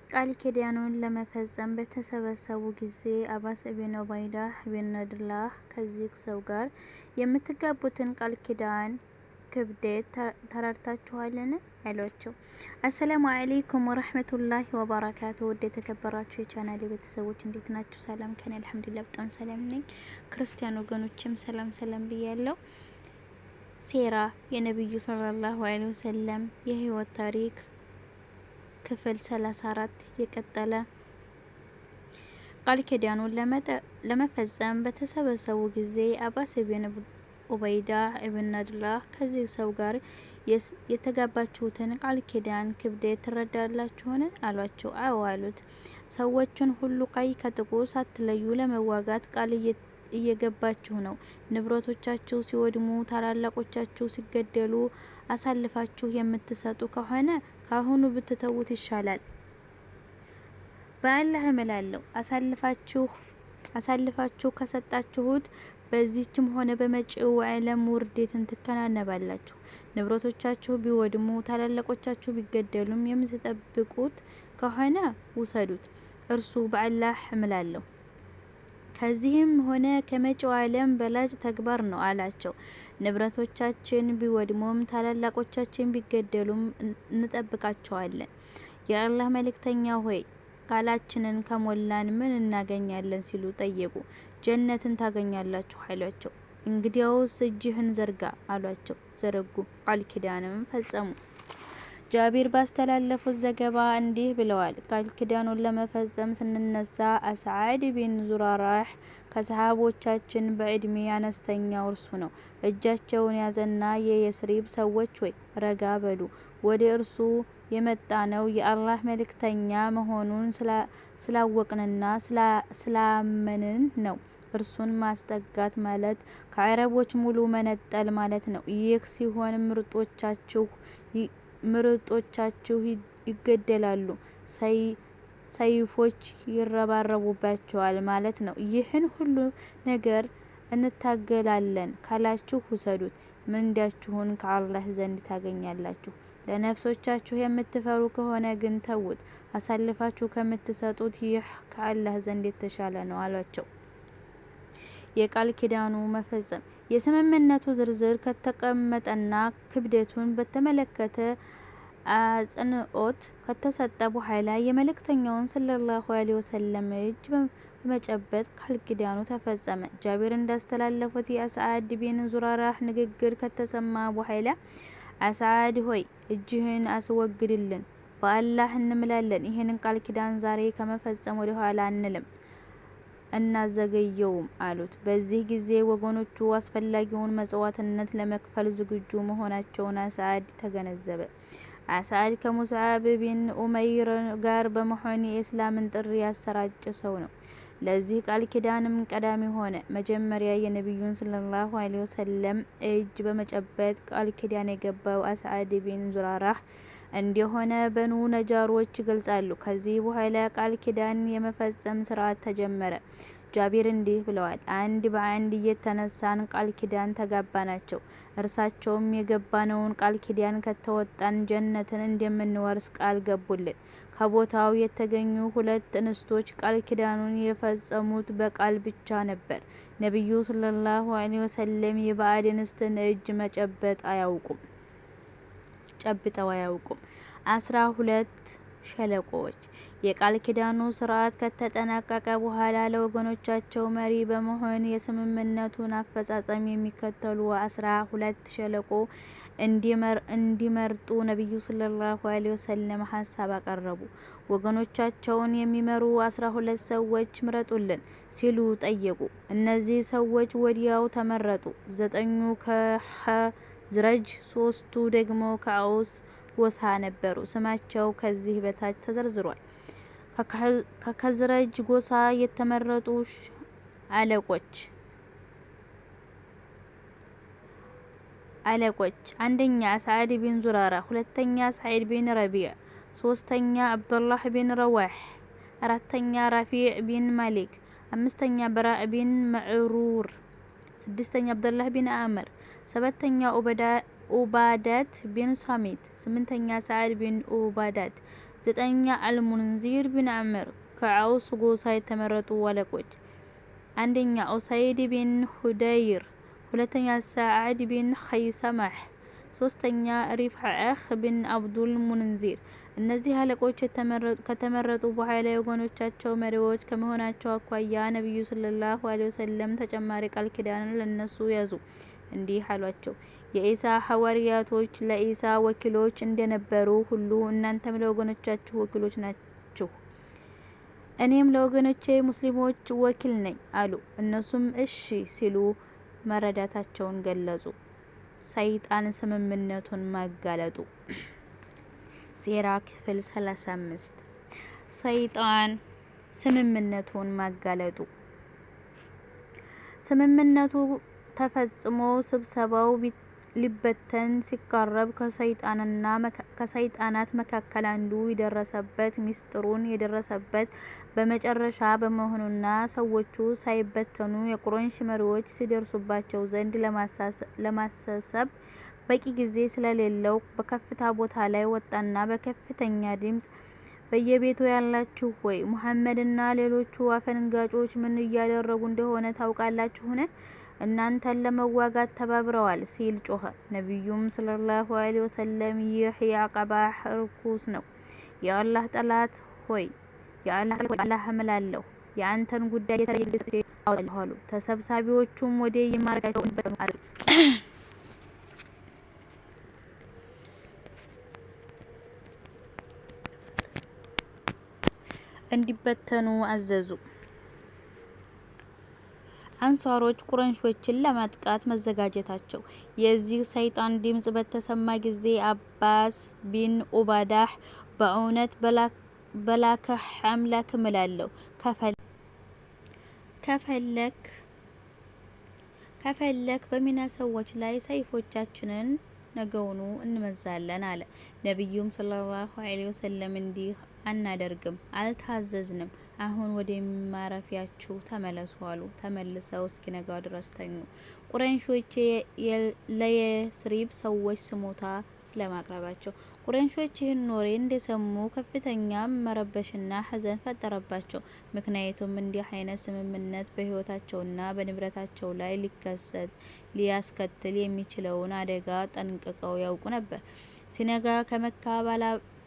ቃል ኪዳኑን ለመፈጸም በተሰበሰቡ ጊዜ አባስ ኢብኑ ኡበይዳህ ቢን ነድላህ ከዚህ ሰው ጋር የምትጋቡትን ቃል ኪዳን ክብደት ተረድታችኋልን? አሏቸው። አሰላሙ አለይኩም ወራህመቱላሂ ወበረካቱ። ውድ የተከበራችሁ የቻናሌ ቤተሰቦች እንዴት ናችሁ? ሰላም ከኔ አልሐምዱሊላህ በጣም ሰላም ነኝ። ክርስቲያን ወገኖችም ሰላም ብያለሁ። ሴራ የነብዩ ሰለላሁ ዐለይሂ ወሰለም የህይወት ታሪክ ክፍል 34 የቀጠለ። ቃል ኪዳኑን ለመፈጸም በተሰበሰቡ ጊዜ አባስ ኢብኑ ኡበይዳህ ኢብን ነድላህ ከዚህ ሰው ጋር የተጋባችሁትን ቃል ኪዳን ክብደት ትረዳላችሁን? አሏቸው። አዎ አሉት። ሰዎችን ሁሉ ቀይ ከጥቁር ሳትለዩ ለመዋጋት ቃል እየገባችሁ ነው። ንብረቶቻችሁ ሲወድሙ፣ ታላላቆቻችሁ ሲገደሉ አሳልፋችሁ የምትሰጡ ከሆነ ካሁኑ ብትተዉት ይሻላል። በአላህ እምላለሁ አሳልፋችሁ ከሰጣችሁት በዚህችም ሆነ በመጪው ዓለም ውርደትን ትከናነባላችሁ። ንብረቶቻችሁ ቢወድሙ፣ ታላላቆቻችሁ ቢገደሉም የምትጠብቁት ከሆነ ውሰዱት። እርሱ በአላህ እምላለሁ ከዚህም ሆነ ከመጪው ዓለም በላጭ ተግባር ነው አላቸው። ንብረቶቻችን ቢወድሙም ታላላቆቻችን ቢገደሉም እንጠብቃቸዋለን። የአላህ መልእክተኛ ሆይ ቃላችንን ከሞላን ምን እናገኛለን? ሲሉ ጠየቁ። ጀነትን ታገኛላችሁ አሏቸው። እንግዲያውስ እጅህን ዘርጋ አሏቸው። ዘረጉ፣ ቃል ኪዳንም ፈጸሙ። ጃቢር ባስተላለፉት ዘገባ እንዲህ ብለዋል። ቃል ኪዳኑን ለመፈጸም ስንነሳ አስዓድ ቢን ዙራራህ ከሰሃቦቻችን በእድሜ አነስተኛው እርሱ ነው። እጃቸውን ያዘና የየስሪብ ሰዎች ወይ ረጋ በሉ፣ ወደ እርሱ የመጣነው የአላህ መልእክተኛ መሆኑን ስላወቅንና ስላመንን ነው። እርሱን ማስጠጋት ማለት ከአረቦች ሙሉ መነጠል ማለት ነው። ይህ ሲሆን ምርጦቻችሁ ይገደላሉ፣ ሰይፎች ይረባረቡባቸዋል ማለት ነው። ይህን ሁሉ ነገር እንታገላለን ካላችሁ ውሰዱት፣ ምንዳችሁን ከአላህ ዘንድ ታገኛላችሁ። ለነፍሶቻችሁ የምትፈሩ ከሆነ ግን ተዉት፣ አሳልፋችሁ ከምትሰጡት ይህ ከአላህ ዘንድ የተሻለ ነው አሏቸው። የቃል ኪዳኑ መፈጸም የስምምነቱ ዝርዝር ከተቀመጠና ክብደቱን በተመለከተ አጽንኦት ከተሰጠ በኋላ የመልእክተኛውን ሰለላሁ ዐለይሂ ወሰለም እጅ በመጨበጥ ቃል ኪዳኑ ተፈጸመ። ጃቢር እንዳስተላለፉት የአስዓድ ቢን ዙራራህ ንግግር ከተሰማ በኋላ አስዓድ ሆይ እጅህን አስወግድልን፣ በአላህ እንምላለን፣ ይህንን ቃል ኪዳን ዛሬ ከመፈጸም ወደ ኋላ አንልም እናዘገየውም አሉት። በዚህ ጊዜ ወገኖቹ አስፈላጊውን መስዋዕትነት ለመክፈል ዝግጁ መሆናቸውን አስዓድ ተገነዘበ። አስዓድ ከሙስዓብ ቢን ኡመይር ጋር በመሆን የእስላምን ጥሪ ያሰራጨ ሰው ነው። ለዚህ ቃል ኪዳንም ቀዳሚ ሆነ። መጀመሪያ የነብዩን ሰለላሁ ዐለይሂ ወሰለም እጅ በመጨበጥ ቃል ኪዳን የገባው አስዓድ ቢን ዙራራህ እንደሆነ በኑ ነጃሮች ይገልጻሉ። ከዚህ በኋላ ቃል ኪዳን የመፈጸም ስርዓት ተጀመረ። ጃቢር እንዲህ ብለዋል። አንድ በአንድ እየተነሳን ቃል ኪዳን ተጋባናቸው። እርሳቸውም የገባነውን ቃል ኪዳን ከተወጣን ጀነትን እንደምንወርስ ቃል ገቡልን። ከቦታው የተገኙ ሁለት እንስቶች ቃል ኪዳኑን የፈጸሙት በቃል ብቻ ነበር። ነብዩ ሰለላሁ ዐለይሂ ወሰለም የባዕድ እንስትን እጅ ጨብጠው አያውቁም። 12 ሸለቆዎች የቃል ኪዳኑ ስርዓት ከተጠናቀቀ በኋላ ለወገኖቻቸው መሪ በመሆን የስምምነቱን አፈጻጸም የሚከተሉ 12 ሸለቆ እንዲመርጡ ነብዩ ሰለላሁ ዐለይሂ ወሰለም ሀሳብ አቀረቡ። ወገኖቻቸውን የሚመሩ 12 ሰዎች ምረጡልን ሲሉ ጠየቁ። እነዚህ ሰዎች ወዲያው ተመረጡ። 9ኙ ከኸዝረጅ፣ 3ቱ ደግሞ ከአውስ ጎሳ ነበሩ። ስማቸው ከዚህ በታች ተዘርዝሯል። ከኸዝረጅ ጎሳ የተመረጡ አለቆች አንደኛ ሰዓድ ቢን ዙራራ፣ ሁለተኛ ሰዒድ ቢን ረቢዕ፣ ሶስተኛ አብዱላህ ቢን ረዋህ፣ አራተኛ ራፊዕ ቢን ማሊክ፣ አምስተኛ በራእ ቢን መዕሩር፣ ስድስተኛ አብዱላህ ቢን አምር፣ ሰባተኛ ኡባዳት ቢን ሳሚት፣ ስምንተኛ ሰዓድ ቢን ኡባዳት፣ ዘጠኛ አልሙንዚር ቢን አምር ከአውስ ጎሳ የተመረጡ አለቆች። አንደኛ ኡሰይድ ቢን ሁደይር፣ ሁለተኛ ሰዓድ ቢን ኸይሰማህ፣ ሶስተኛ ሪፍዓህ ቢን አብዱል ሙንዚር። እነዚህ አለቆች ከተመረጡ በኋላ የወገኖቻቸው መሪዎች ከመሆናቸው አኳያ ነብዩ ሰለላሁ ዐለይሂ ወሰለም ተጨማሪ ቃል ኪዳንን ለነሱ ያዙ። እንዲህ አሏቸው፣ የኢሳ ሐዋርያቶች ለኢሳ ወኪሎች እንደነበሩ ሁሉ እናንተም ለወገኖቻችሁ ወኪሎች ናችሁ። እኔም ለወገኖቼ ሙስሊሞች ወኪል ነኝ አሉ። እነሱም እሺ ሲሉ መረዳታቸውን ገለጹ። ሰይጣን ስምምነቱን ማጋለጡ። ሴራ ክፍል 35 ሰይጣን ስምምነቱን ማጋለጡ። ስምምነቱ ተፈጽሞ ስብሰባው ሊበተን ሲቃረብ ከሰይጣናት መካከል አንዱ የደረሰበት ሚስጥሩን የደረሰበት በመጨረሻ በመሆኑና ሰዎቹ ሳይበተኑ የቁረይሽ መሪዎች ሲደርሱባቸው ዘንድ ለማሳሰብ በቂ ጊዜ ስለሌለው በከፍታ ቦታ ላይ ወጣና በከፍተኛ ድምፅ በየቤቱ ያላችሁ ሆይ ሙሐመድና ሌሎቹ አፈንጋጮች ምን እያደረጉ እንደሆነ ታውቃላችሁን? እናንተን ለመዋጋት ተባብረዋል ሲል ጮኸ። ነብዩም ሰለላሁ ዐለይሂ ወሰለም ይህ የአቀባህ ርኩስ ነው፣ የአላህ ጠላት ሆይ አላህ እምላለሁ የአንተን ጉዳይ የተለየ ጊዜ ሰጥቼ አወጣለሁ አሉ። ተሰብሳቢዎቹም ወደ የማረጋቸው እንዲበተኑ አዘዙ። አንሷሮች ቁረይሾችን ለማጥቃት መዘጋጀታቸው። የዚህ ሰይጣን ድምጽ በተሰማ ጊዜ አባስ ቢን ኡባዳህ በእውነት በላከህ አምላክ እምላለሁ ከፈለክ በሚና ሰዎች ላይ ሰይፎቻችንን ነገውኑ እንመዛለን አለ። ነብዩም ሰለላሁ ዐለይሂ ወሰለም እንዲህ አናደርግም፣ አልታዘዝንም፣ አሁን ወደ ማረፊያችሁ ተመለሱ አሉ። ተመልሰው እስኪነጋ ድረስ ተኙ። ቁረይሾች ለየስሪብ ሰዎች ስሞታ ስለማቅረባቸው። ቁረይሾች ይህን ወሬ እንደሰሙ ከፍተኛ መረበሽና ሐዘን ፈጠረባቸው። ምክንያቱም እንዲህ አይነት ስምምነት በህይወታቸውና በንብረታቸው ላይ ሊያስከትል የሚችለውን አደጋ ጠንቅቀው ያውቁ ነበር። ሲነጋ ከመካ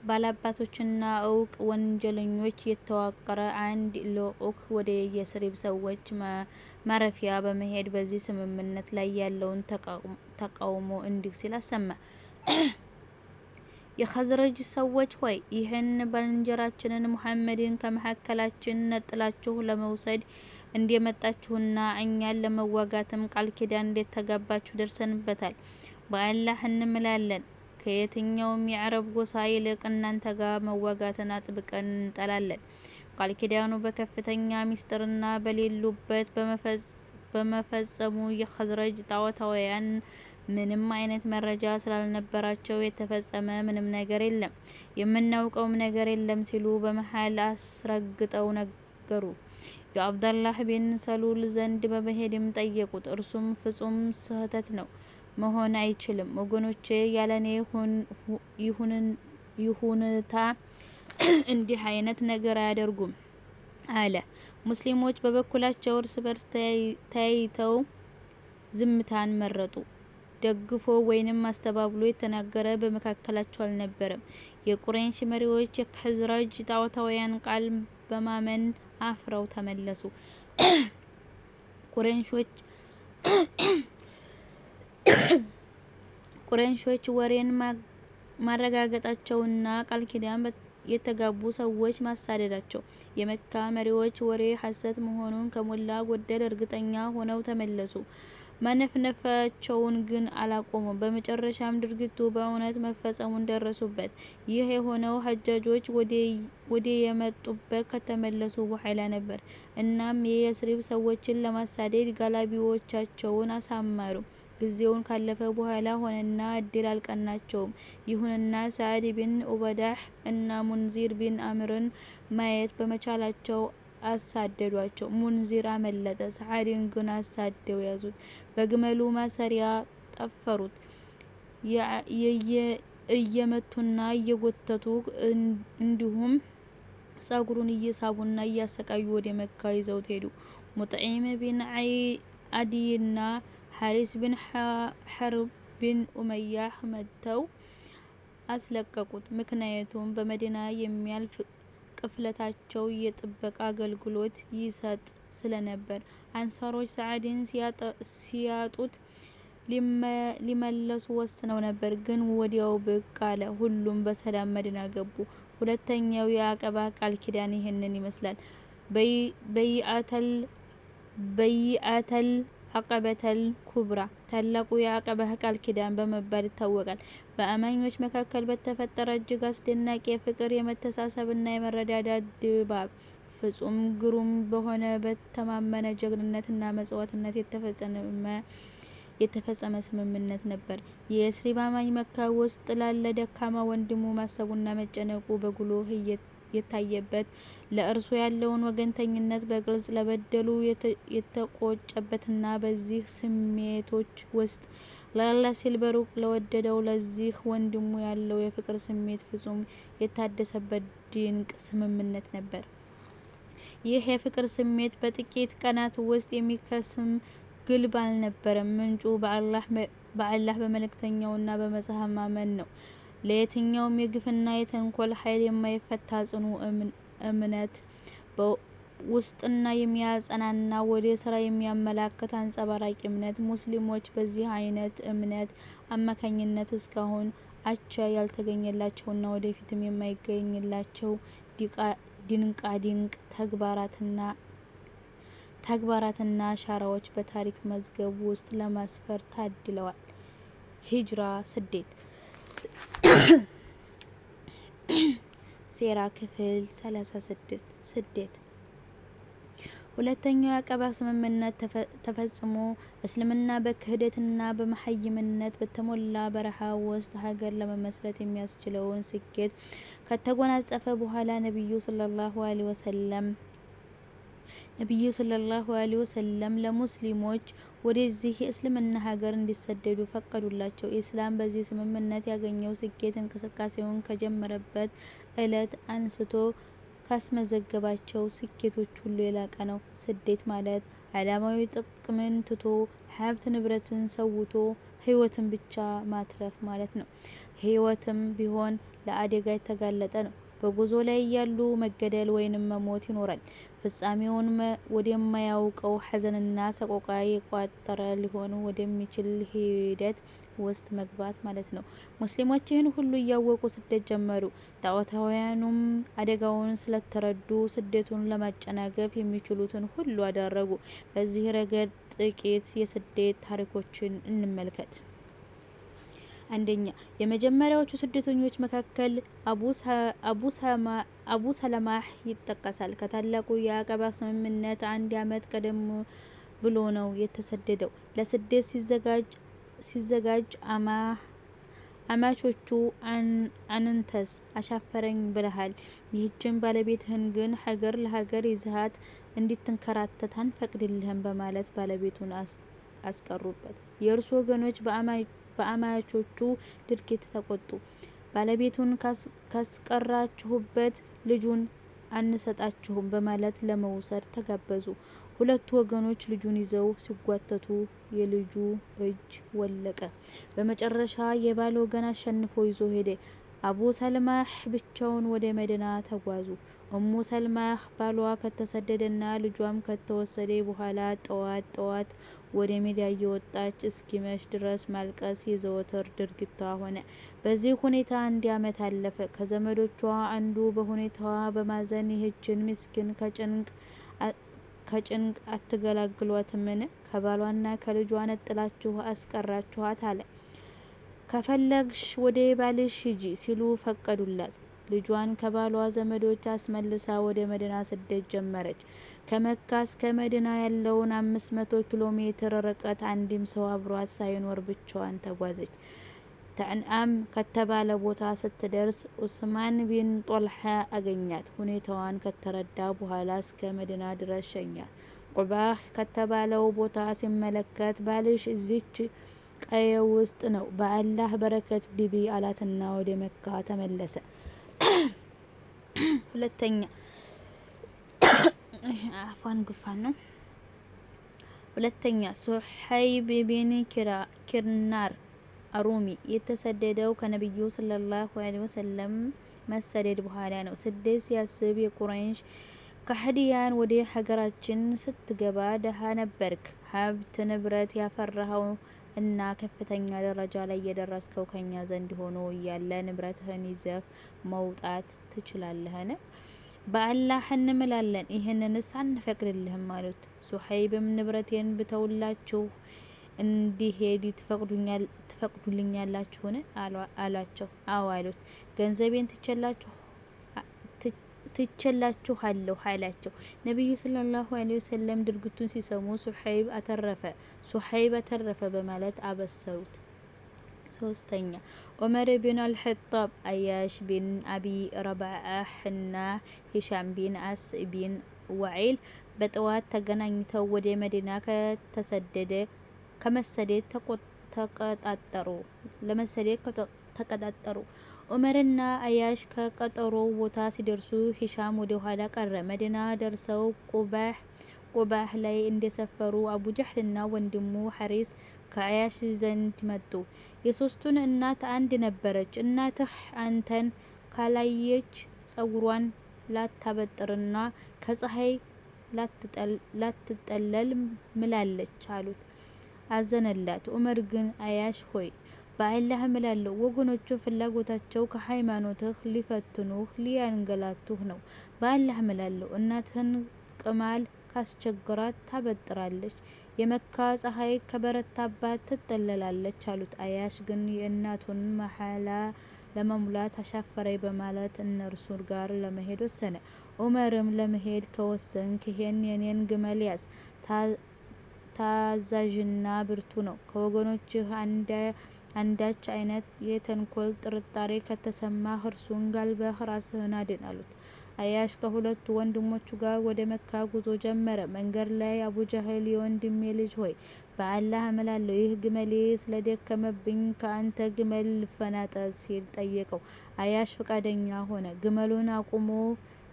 ባላባቶችና እውቅ ወንጀለኞች የተዋቀረ አንድ ልዑክ ወደ የስሪብ ሰዎች ማረፊያ በመሄድ በዚህ ስምምነት ላይ ያለውን ተቃውሞ እንዲህ ሲል አሰማ። የኸዝረጅ ሰዎች ሆይ ይህን ባልንጀራችንን ሙሐመድን ከመካከላችን ነጥላችሁ ለመውሰድ እንደመጣችሁና እኛን ለመዋጋትም ቃል ኪዳን እንደተጋባችሁ ደርሰንበታል። በአላህ እንምላለን ከየትኛውም የአረብ ጎሳ ይልቅ እናንተ ጋር መዋጋትን አጥብቀን እንጠላለን። ቃል ኪዳኑ በከፍተኛ ሚስጥርና በሌሉበት በመፈጸሙ የኸዝረጅ ጣዖታውያን ምንም አይነት መረጃ ስላልነበራቸው የተፈጸመ ምንም ነገር የለም፣ የምናውቀውም ነገር የለም ሲሉ በመሃል አስረግጠው ነገሩ። የአብደላህ ቢን ሰሉል ዘንድ በመሄድም ጠየቁት። እርሱም ፍጹም ስህተት ነው፣ መሆን አይችልም፣ ወገኖቼ ያለኔ ይሁንታ እንዲህ አይነት ነገር አያደርጉም አለ። ሙስሊሞች በበኩላቸው እርስ በርስ ተያይተው ዝምታን መረጡ። ደግፎ ወይንም አስተባብሎ የተናገረ በመካከላቸው አልነበረም። የቁረይሽ መሪዎች የኸዝረጅ ጣዖታውያን ቃል በማመን አፍረው ተመለሱ። ቁረይሾች ወሬን ማረጋገጣቸውና ቃል ኪዳን የተጋቡ ሰዎች ማሳደዳቸው የመካ መሪዎች ወሬ ሐሰት መሆኑን ከሞላ ጎደል እርግጠኛ ሆነው ተመለሱ። ማነፍነፋቸውን ግን አላቆሙም። በመጨረሻም ድርጊቱ በእውነት መፈጸሙን ደረሱበት። ይህ የሆነው ሐጃጆች ወደ የመጡበት ከተመለሱ በኋላ ነበር። እናም የየስሪብ ሰዎችን ለማሳደድ ጋላቢዎቻቸውን አሳመሩ። ጊዜውን ካለፈ በኋላ ሆነና እድል አልቀናቸውም። ይሁንና ሰዓድ ቢን ኡባዳህ እና ሙንዚር ቢን አምርን ማየት በመቻላቸው አሳደዷቸው። ሙንዚር አመለጠ። ሰዓድን ግን አሳደው ያዙት። በግመሉ ማሰሪያ ጠፈሩት። እየመቱና እየጎተቱ እንዲሁም ጸጉሩን እየሳቡና እያሰቃዩ ወደ መካ ይዘውት ሄዱ። ሙጥዒም ቢን ዓዲይና ሐሪስ ቢን ሐርብ ቢን ኡመያህ መጥተው አስለቀቁት። ምክንያቱም በመዲና የሚያልፍ ቅፍለታቸው የጥበቃ አገልግሎት ይሰጥ ስለነበር። አንሷሮች ሰዓድን ሲያጡት ሊመለሱ ወስነው ነበር፣ ግን ወዲያው ብቅ አለ። ሁሉም በሰላም መዲና ገቡ። ሁለተኛው የአቀባ ቃል ኪዳን ይህንን ይመስላል። በይአተል አቀበተል ኩብራ ታላቁ የአቀባ ቃል ኪዳን በመባል ይታወቃል። በአማኞች መካከል በተፈጠረ እጅግ አስደናቂ የፍቅር፣ የመተሳሰብና የመረዳዳት ድባብ ፍጹም ግሩም በሆነ በተማመነ ጀግንነትና መስዋዕትነት የተፈጸመ ስምምነት ነበር። የየስሪብ አማኝ መካ ውስጥ ላለ ደካማ ወንድሙ ማሰቡና መጨነቁ በጉልህ የታየበት፣ ለእርሱ ያለውን ወገንተኝነት በግልጽ ለበደሉ የተቆጨበትና በዚህ ስሜቶች ውስጥ ለአላህ ሲል በሩቅ ለወደደው ለዚህ ወንድሙ ያለው የፍቅር ስሜት ፍጹም የታደሰበት ድንቅ ስምምነት ነበር። ይህ የፍቅር ስሜት በጥቂት ቀናት ውስጥ የሚከስም ግልብ አልነበረም። ምንጩ በአላህ በመልእክተኛውና በመጽሐፍ ማመን ነው። ለየትኛውም የግፍና የተንኮል ኃይል የማይፈታ ጽኑ እምነት ውስጥና የሚያጸናና ወደ ስራ የሚያመላክት አንጸባራቂ እምነት። ሙስሊሞች በዚህ አይነት እምነት አማካኝነት እስካሁን አቻ ያልተገኘላቸውና ወደፊትም የማይገኝላቸው ድንቃድንቅ ተግባራትና አሻራዎች በታሪክ መዝገብ ውስጥ ለማስፈር ታድለዋል። ሂጅራ ስደት ሴራ ክፍል 36 ስደት። ሁለተኛው የአቀባ ስምምነት ተፈጽሞ እስልምና በክህደትና በመሐይምነት በተሞላ በረሃ ውስጥ ሀገር ለመመስረት የሚያስችለውን ስኬት ከተጎናጸፈ በኋላ ነብዩ ሰለላሁ ዐለይሂ ወሰለም ለሙስሊሞች ወደዚህ የእስልምና ሀገር እንዲሰደዱ ፈቀዱላቸው። ኢስላም በዚህ ስምምነት ያገኘው ስኬት እንቅስቃሴውን ከጀመረበት ዕለት አንስቶ ካስመዘገባቸው ስኬቶች ሁሉ የላቀ ነው። ስደት ማለት ዓለማዊ ጥቅምን ትቶ ሀብት ንብረትን ሰውቶ ህይወትን ብቻ ማትረፍ ማለት ነው። ህይወትም ቢሆን ለአደጋ የተጋለጠ ነው። በጉዞ ላይ እያሉ መገደል ወይንም መሞት ይኖራል። ፍጻሜውን ወደማያውቀው ሐዘንና ሰቆቃ የቋጠረ ሊሆን ወደሚችል ሂደት ውስጥ መግባት ማለት ነው። ሙስሊሞች ይህን ሁሉ እያወቁ ስደት ጀመሩ። ጣዖታውያኑም አደጋውን ስለተረዱ ስደቱን ለማጨናገፍ የሚችሉትን ሁሉ አደረጉ። በዚህ ረገድ ጥቂት የስደት ታሪኮችን እንመልከት። አንደኛ፣ የመጀመሪያዎቹ ስደተኞች መካከል አቡ ሰለማህ ይጠቀሳል። ከታላቁ የአቀባ ስምምነት 1 ዓመት ቀደም ብሎ ነው የተሰደደው። ለስደት ሲዘጋጅ አማቾቹ አንንተስ አሻፈረኝ ብለሃል፣ ይህችን ባለቤትህን ግን ሀገር ለሀገር ይዘሃት እንድትንከራተት አንፈቅድልህም በማለት ባለቤቱን አስቀሩበት። የእርሱ ወገኖች በአማቾቹ ድርጊት ተቆጡ። ባለቤቱን ካስቀራችሁበት ልጁን አንሰጣችሁም በማለት ለመውሰድ ተጋበዙ። ሁለቱ ወገኖች ልጁን ይዘው ሲጓተቱ የልጁ እጅ ወለቀ። በመጨረሻ የባል ወገን አሸንፎ ይዞ ሄደ። አቡ ሰልማህ ብቻውን ወደ መዲና ተጓዙ። ኡሙ ሰልማህ ባሏ ከተሰደደና ልጇም ከተወሰደ በኋላ ጠዋት ወደ ሜዳ እየወጣች እስኪመሽ ድረስ ማልቀስ የዘወትር ድርጊቷ ሆነ። በዚህ ሁኔታ 1 ዓመት አለፈ። ከዘመዶቿ አንዱ በሁኔታዋ በማዘን ይህችን ምስኪን ከጭንቅ አትገላግሏትምን? ከባሏና ከልጇ ነጥላችሁ አስቀራችኋት አለ። ከፈለግሽ ወደ ባልሽ ሂጂ ሲሉ ፈቀዱላት። ልጇን ከባሏ ዘመዶች አስመልሳ ወደ መዲና ስደት ጀመረች። ከመካ እስከ መዲና ያለውን 500 ኪሎ ሜትር ርቀት አንድም ሰው አብሯት ሳይኖር ብቻዋን ተጓዘች። ተዕንዓም ከተባለ ቦታ ስትደርስ ኡስማን ቢን ጦልሓ አገኛት። ሁኔታዋን ከተረዳ በኋላ እስከ መዲና ድረስ ሸኛት። ቁባህ ከተባለው ቦታ ሲመለከት ባልሽ ቀየ ውስጥ ነው። በአላህ በረከት ግቢ አላትና ወደ መካ ተመለሰ። ሁለተኛ ሱሐይብ ቢን ኪርናር አሩሚ የተሰደደው ከነብዩ ሰለላሁ ዐለይሂ ወሰለም መሰደድ በኋላ ነው። ስደት ሲያስብ የቁረይሽ ከሃዲያን ወደ ሀገራችን ስትገባ ደሃ ነበርክ፣ ሀብት ንብረት ያፈራኸው እና ከፍተኛ ደረጃ ላይ የደረስከው ከኛ ዘንድ ሆኖ እያለ ንብረትህን ይዘህ መውጣት ትችላለህን? በአላህ እንምላለን ይህንንስ አንፈቅድልህም አሉት። ሱሐይብም ንብረቴን ብተውላችሁ እንዲሄድ ትፈቅዱልኛላችሁን? አላቸው። አዎ አሉት። ገንዘቤን ትቼላችኋለሁ አላቸው። ነቢዩ ሰለላሁ ዐለይሂ ወሰለም ድርጊቱን ሲሰሙ ሱሐይብ አተረፈ በማለት አበሰሩት። ሶስተኛ ዑመር ቢን አልኸጣብ፣ አያሽ ቢን አቢ ረባህ እና ሂሻም ቢን አስ ቢን ወዒል በጠዋት ተገናኝተው ወደ መዲና ለመሰደድ ተቀጣጠሩ። ዑመርና አያሽ ከቀጠሮው ቦታ ሲደርሱ ሂሻም ወደ ኋላ ቀረ። መዲና ደርሰው ቁባህ ላይ እንደሰፈሩ አቡ ጀህልና ወንድሙ ሐሪስ ከአያሽ ዘንድ መጡ። የሶስቱን እናት አንድ ነበረች። እናትህ አንተን ካላየች ጸጉሯን ላታበጥርና ከፀሐይ ላትጠለል ምላለች አሉት። አዘነላት። ዑመር ግን አያሽ ሆይ በአላህ እምላለሁ ወገኖቹ ፍላጎታቸው ከሃይማኖትህ ሊፈትኑህ ሊያንገላቱህ ነው። በአላህ እምላለሁ እናትህን ቅማል ካስቸገራት ታበጥራለች፣ የመካ ፀሐይ ከበረታባት ትጠለላለች አሉት። አያሽ ግን የእናቱን መሐላ ለመሙላት አሻፈረኝ በማለት እነርሱ ጋር ለመሄድ ወሰነ። ዑመርም ለመሄድ ከወሰንክ ይሄን የኔን ግመል ያዝ፣ ታዛዥና ብርቱ ነው። ከወገኖችህ አንዳች አይነት የተንኮል ጥርጣሬ ከተሰማህ እርሱን ጋልበህ ራስህን አድን አሉት። አያሽ ከሁለቱ ወንድሞቹ ጋር ወደ መካ ጉዞ ጀመረ። መንገድ ላይ አቡ ጀህል የወንድሜ ልጅ ሆይ በአላህ እምላለሁ ይህ ግመሌ ስለደከመብኝ ከአንተ ግመል ልፈናጠጥ ሲል ጠየቀው። አያሽ ፈቃደኛ ሆነ። ግመሉን አቁሞ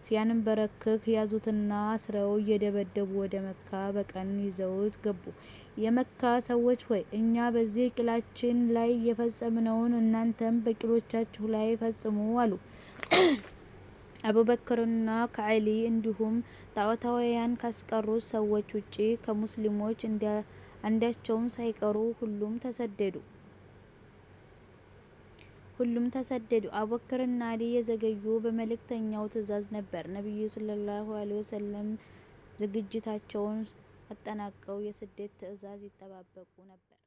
ሲያንበረክክ ያዙትና አስረው እየደበደቡ ወደ መካ በቀን ይዘውት ገቡ። የመካ ሰዎች ሆይ እኛ በዚህ ቂላችን ላይ የፈጸምነውን እናንተም በቂሎቻችሁ ላይ ፈጽሙ አሉ። አቡበክርና ከዓሊ እንዲሁም ጣዖታውያን ካስቀሩት ሰዎች ውጪ ከሙስሊሞች አንዳቸውም ሳይቀሩ ሁሉም ተሰደዱ። አቡበክርና አሊ የዘገዩ በመልእክተኛው ትእዛዝ ነበር። ነቢዩ ሰለላሁ ዐለይሂ ወሰለም ዝግጅታቸውን አጠናቀው የስደት ትእዛዝ ይጠባበቁ ነበር።